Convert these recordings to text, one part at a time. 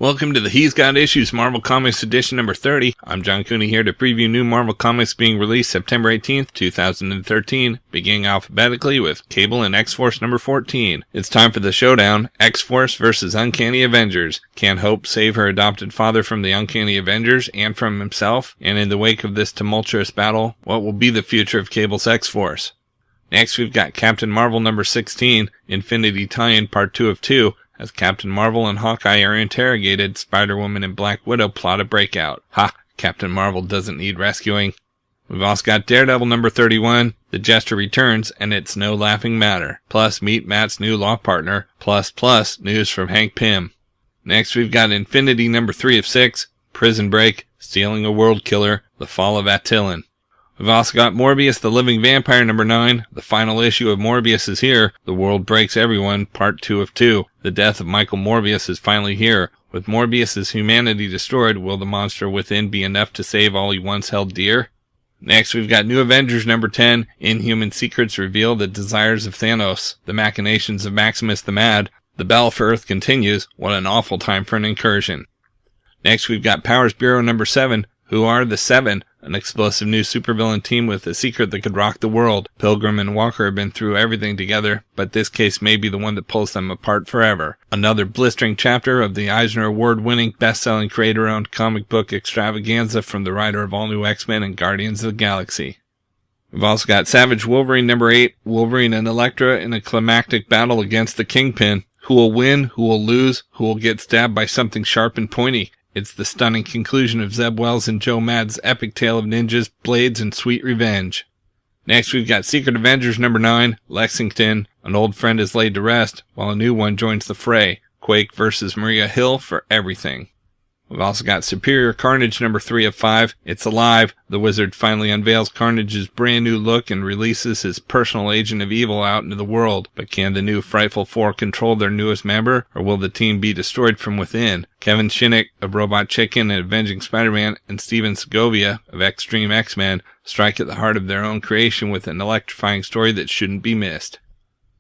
Welcome to the He's Got Issues Marvel Comics edition number 30. I'm John Cooney here to preview new Marvel Comics being released September 18th, 2013, beginning alphabetically with Cable and X-Force number 14. It's time for the showdown, X-Force versus Uncanny Avengers. Can Hope save her adopted father from the Uncanny Avengers and from himself? And in the wake of this tumultuous battle, what will be the future of Cable's X-Force? Next, we've got Captain Marvel number 16, Infinity Tie-In Part 2 of 2, as Captain Marvel and Hawkeye are interrogated, Spider-Woman and Black Widow plot a breakout. Ha! Captain Marvel doesn't need rescuing. We've also got Daredevil number 31, The Jester returns, and it's no laughing matter. Plus, meet Matt's new law partner. Plus, news from Hank Pym. Next, we've got Infinity number 3 of 6, Prison Break, Stealing a World Killer, The Fall of Attilan. We've also got Morbius the Living Vampire number 9. The final issue of Morbius is here. The World Breaks Everyone, Part 2 of 2. The death of Michael Morbius is finally here. With Morbius' humanity destroyed, will the monster within be enough to save all he once held dear? Next, we've got New Avengers number 10. Inhuman secrets reveal the desires of Thanos. The machinations of Maximus the Mad. The battle for Earth continues. What an awful time for an incursion. Next, we've got Powers Bureau number 7. Who are the Seven? An explosive new supervillain team with a secret that could rock the world. Pilgrim and Walker have been through everything together, but this case may be the one that pulls them apart forever. Another blistering chapter of the Eisner Award-winning, best-selling creator-owned comic book extravaganza from the writer of All New X-Men and Guardians of the Galaxy. We've also got Savage Wolverine number 8, Wolverine and Elektra in a climactic battle against the Kingpin. Who will win? Who will lose? Who will get stabbed by something sharp and pointy? It's the stunning conclusion of Zeb Wells and Joe Mad's epic tale of ninjas, blades, and sweet revenge. Next, we've got Secret Avengers number 9, Lexington. An old friend is laid to rest, while a new one joins the fray. Quake versus Maria Hill for everything. We've also got Superior Carnage number 3 of 5. It's alive. The Wizard finally unveils Carnage's brand new look and releases his personal agent of evil out into the world. But can the new Frightful Four control their newest member, or will the team be destroyed from within? Kevin Shinnick of Robot Chicken and Avenging Spider-Man and Steven Segovia of Extreme X-Men strike at the heart of their own creation with an electrifying story that shouldn't be missed.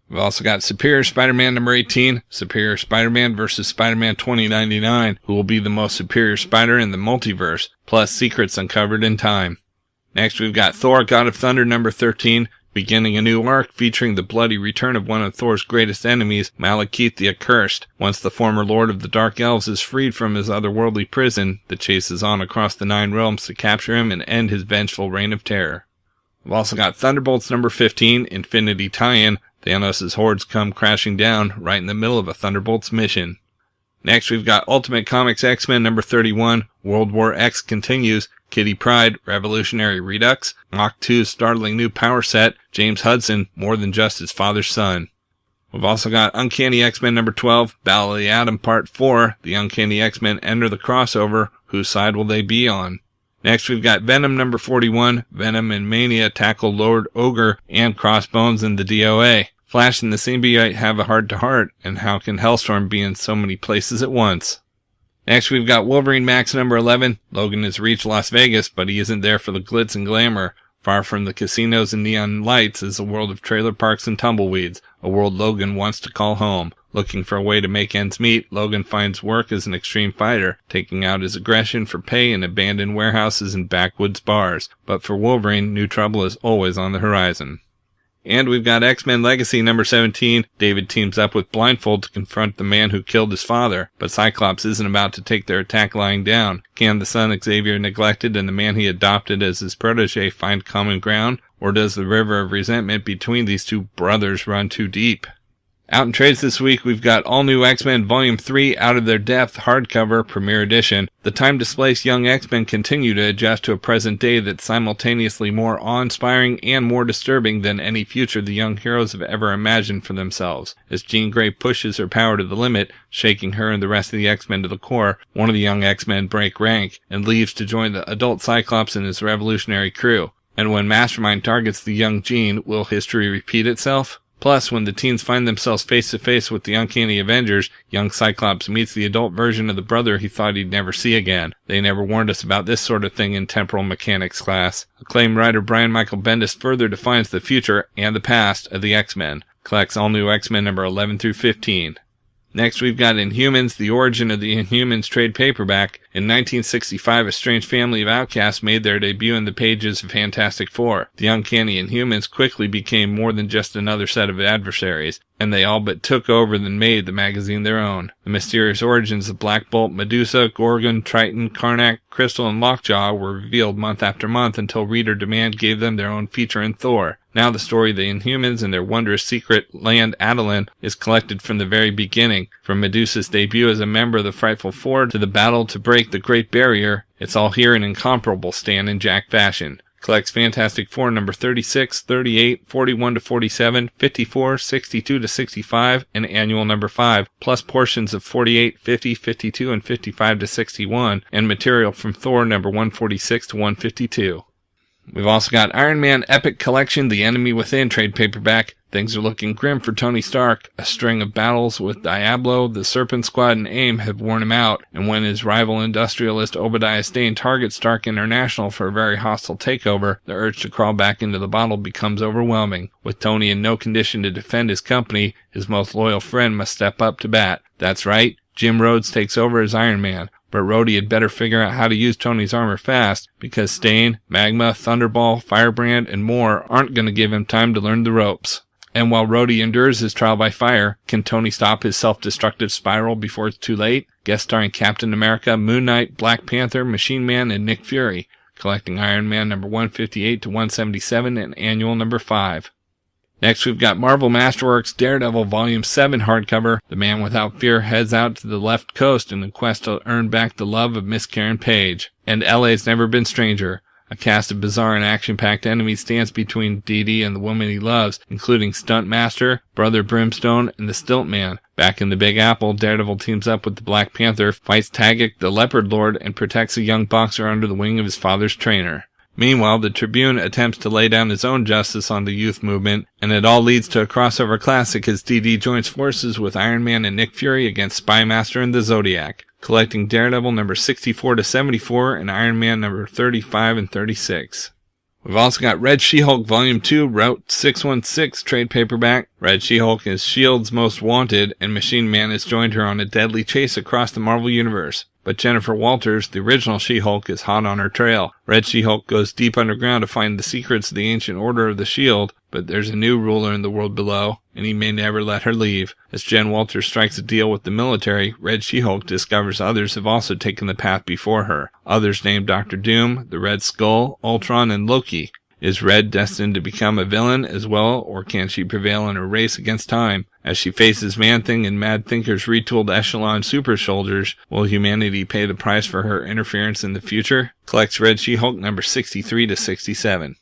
We've also got Superior Spider-Man number 18, Superior Spider-Man vs. Spider-Man 2099, who will be the most superior spider in the multiverse, plus secrets uncovered in time. Next, we've got Thor God of Thunder number 13, beginning a new arc featuring the bloody return of one of Thor's greatest enemies, Malekith the Accursed. Once the former Lord of the Dark Elves is freed from his otherworldly prison, the chase is on across the 9 realms to capture him and end his vengeful reign of terror. We've also got Thunderbolts number 15, Infinity Tie-In. Thanos' hordes come crashing down right in the middle of a Thunderbolts mission. Next, we've got Ultimate Comics X-Men number 31, World War X continues, Kitty Pryde, Revolutionary Redux, Mach 2's startling new power set, James Hudson, more than just his father's son. We've also got Uncanny X-Men number 12, Battle of the Atom Part 4, the Uncanny X-Men enter the crossover, whose side will they be on? Next, we've got Venom number 41, Venom and Mania tackle Lord Ogre and Crossbones in the DOA. Flash and the symbiote have a heart-to-heart, and how can Hellstorm be in so many places at once? Next, we've got Wolverine MAX number 11. Logan has reached Las Vegas, but he isn't there for the glitz and glamour. Far from the casinos and neon lights is a world of trailer parks and tumbleweeds, a world Logan wants to call home. Looking for a way to make ends meet, Logan finds work as an extreme fighter, taking out his aggression for pay in abandoned warehouses and backwoods bars. But for Wolverine, new trouble is always on the horizon. And we've got X-Men Legacy number 17. David teams up with Blindfold to confront the man who killed his father, but Cyclops isn't about to take their attack lying down. Can the son Xavier neglected and the man he adopted as his protege find common ground, or does the river of resentment between these two brothers run too deep? Out in trades this week, we've got All New X-Men Volume 3 Out of Their Depth hardcover premiere edition. The time-displaced young X-Men continue to adjust to a present day that's simultaneously more awe-inspiring and more disturbing than any future the young heroes have ever imagined for themselves. As Jean Grey pushes her power to the limit, shaking her and the rest of the X-Men to the core, one of the young X-Men break rank and leaves to join the adult Cyclops and his revolutionary crew. And when Mastermind targets the young Jean, will history repeat itself? Plus, when the teens find themselves face-to-face with the Uncanny Avengers, young Cyclops meets the adult version of the brother he thought he'd never see again. They never warned us about this sort of thing in temporal mechanics class. Acclaimed writer Brian Michael Bendis further defines the future and the past of the X-Men. Collects All New X-Men number 11 through 15. Next, we've got Inhumans, the origin of the Inhumans trade paperback. In 1965, a strange family of outcasts made their debut in the pages of Fantastic Four. The Uncanny Inhumans quickly became more than just another set of adversaries, and they all but took over and made the magazine their own. The mysterious origins of Black Bolt, Medusa, Gorgon, Triton, Carnage, Crystal, and Lockjaw were revealed month after month until reader demand gave them their own feature in Thor. Now the story of the Inhumans and their wondrous secret land Attilan is collected from the very beginning. From Medusa's debut as a member of the Frightful Four to the battle to break the Great Barrier, it's all here in incomparable Stan and Jack fashion. Collects Fantastic Four number 36, 38, 41-47, 54, 62-65, and annual number 5, plus portions of 48, 50, 52, and 55-61, and material from Thor number 146 to 152. We've also got Iron Man Epic Collection, The Enemy Within trade paperback. Things are looking grim for Tony Stark. A string of battles with Diablo, the Serpent Squad, and AIM have worn him out, and when his rival industrialist Obadiah Stane targets Stark International for a very hostile takeover, the urge to crawl back into the bottle becomes overwhelming. With Tony in no condition to defend his company, his most loyal friend must step up to bat. That's right, Jim Rhodes takes over as Iron Man. But Rhodey had better figure out how to use Tony's armor fast, because Stane, Magma, Thunderball, Firebrand, and more aren't going to give him time to learn the ropes. And while Rhodey endures his trial by fire, can Tony stop his self-destructive spiral before it's too late? Guest starring Captain America, Moon Knight, Black Panther, Machine Man, and Nick Fury. Collecting Iron Man number 158 to 177 and annual number 5. Next, we've got Marvel Masterworks Daredevil Volume 7 hardcover. The Man Without Fear heads out to the left coast in the quest to earn back the love of Miss Karen Page. And LA's never been stranger. A cast of bizarre and action-packed enemies stands between Dee and the woman he loves, including Stunt Master, Brother Brimstone, and the Stilt Man. Back in the Big Apple, Daredevil teams up with the Black Panther, fights Tagic, the Leopard Lord, and protects a young boxer under the wing of his father's trainer. Meanwhile, the Tribune attempts to lay down his own justice on the youth movement, and it all leads to a crossover classic as Dee joins forces with Iron Man and Nick Fury against Spy Master and the Zodiac, collecting Daredevil number 64 to 74 and Iron Man number 35 and 36. We've also got Red She-Hulk Volume 2, Route 616 trade paperback. Red She-Hulk is S.H.I.E.L.D.'s most wanted, and Machine Man has joined her on a deadly chase across the Marvel Universe. But Jennifer Walters, the original She-Hulk, is hot on her trail. Red She-Hulk goes deep underground to find the secrets of the ancient order of the S.H.I.E.L.D., but there's a new ruler in the world below, and he may never let her leave. As Jen Walters strikes a deal with the military, Red She-Hulk discovers others have also taken the path before her. Others named Dr. Doom, the Red Skull, Ultron, and Loki. Is Red destined to become a villain as well, or can she prevail in her race against time? As she faces Man-Thing and Mad Thinker's retooled echelon super soldiers, will humanity pay the price for her interference in the future? Collects Red She-Hulk number 63 to 67.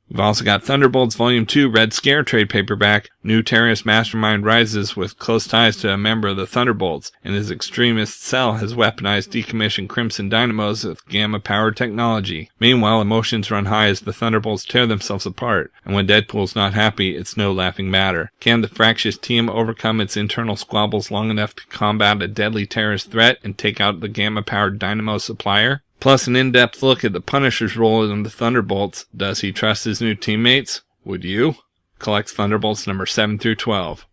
We've also got Thunderbolts Volume 2 Red Scare trade paperback. New terrorist mastermind rises with close ties to a member of the Thunderbolts, and his extremist cell has weaponized decommissioned Crimson Dynamos with gamma-powered technology. Meanwhile, emotions run high as the Thunderbolts tear themselves apart, and when Deadpool's not happy, it's no laughing matter. Can the fractious team overcome its internal squabbles long enough to combat a deadly terrorist threat and take out the gamma-powered Dynamo supplier? Plus an in-depth look at the Punisher's role in the Thunderbolts. Does he trust his new teammates? Would you? Collects Thunderbolts number 7 through 12.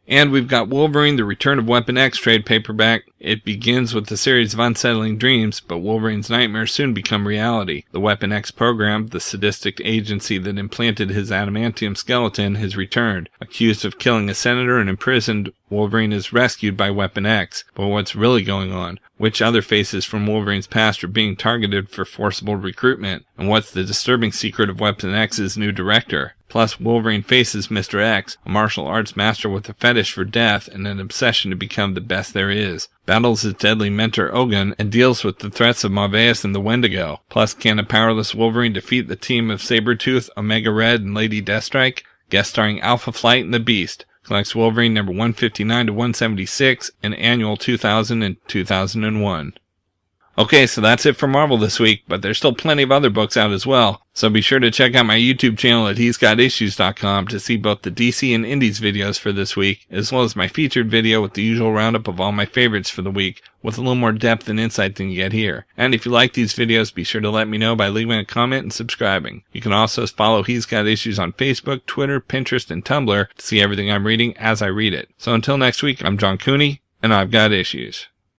And we've got Wolverine, The Return of Weapon X trade paperback. It begins with a series of unsettling dreams, but Wolverine's nightmares soon become reality. The Weapon X program, the sadistic agency that implanted his adamantium skeleton, has returned. Accused of killing a senator and imprisoned, Wolverine is rescued by Weapon X. But what's really going on? Which other faces from Wolverine's past are being targeted for forcible recruitment? And what's the disturbing secret of Weapon X's new director? Plus, Wolverine faces Mr. X, a martial arts master with a fetish for death and an obsession to become the best there is. Battles his deadly mentor Ogun and deals with the threats of Mavius and the Wendigo. Plus, can a powerless Wolverine defeat the team of Sabretooth, Omega Red, and Lady Deathstrike? Guest starring Alpha Flight and the Beast. Collects Wolverine number 159 to 176 and annual 2000 and 2001. Okay, so that's it for Marvel this week, but there's still plenty of other books out as well. So be sure to check out my YouTube channel at he'sgotissues.com to see both the DC and Indies videos for this week, as well as my featured video with the usual roundup of all my favorites for the week, with a little more depth and insight than you get here. And if you like these videos, be sure to let me know by leaving a comment and subscribing. You can also follow He's Got Issues on Facebook, Twitter, Pinterest, and Tumblr to see everything I'm reading as I read it. So until next week, I'm John Cooney, and I've got issues.